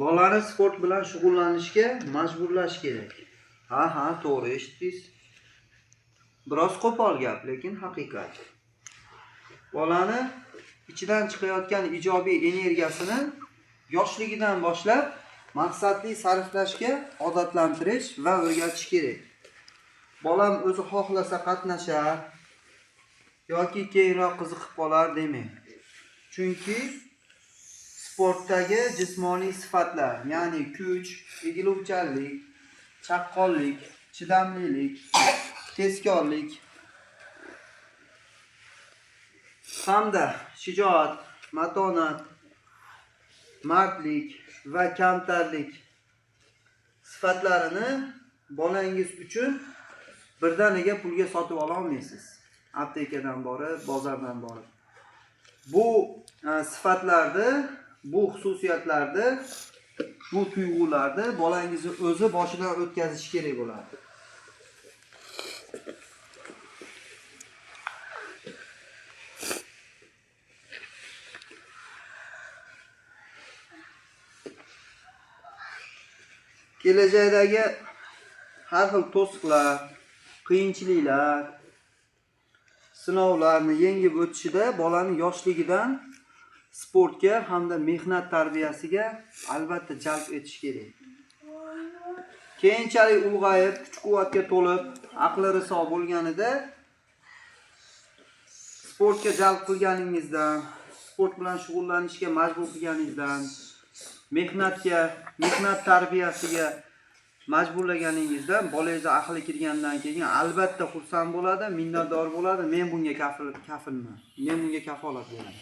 Bolani sport bilan shug'ullanishga majburlash kerak. Ha, to'g'ri eshitdingiz. Biroz qo'pol gap, lekin haqiqat. Bolani ichidan chiqayotgan ijobiy energiyasini yoshligidan boshlab maqsadli sarflashga odatlantirish va o'rgatish kerak. Bolam o'zi xohlasa qatnashar yoki keyinroq qiziqib qolar demang. Chunki sportdagi jismoniy sifatlar, ya'ni kuch, egiluvchanlik, chaqqonlik, chidamlilik, tezkorlik hamda shijoat, matonat, mardlik va kamtarlik sifatlarini bolangiz uchun birdaniga pulga sotib ola olmaysiz. Aptekadan borib, bozordan borib. Bu sifatlarni, bu xususiyatlarni, bu tuyg'ularni bolangizni o'zi boshidan o'tkazish kerak bo'ladi. Kelajakdagi har xil to'siqlar, qiyinchiliklar, sinovlarni yengib o'tishida bolani yoshligidan sportga hamda mehnat tarbiyasiga albatta jalb etish kerak. Keyinchalik ulg'ayib, kuch-quvvatga to'lib, aqli riso bo'lganida sportga jalb qilganingizdan, sport bilan shug'ullanishga majbur qilganingizdan, mehnat tarbiyasiga majburlaganingizdan bolangiz aqli kirgandan keyin albatta xursand bo'ladi, minnatdor bo'ladi. Men bunga kafilman. Men bunga kafolat beraman.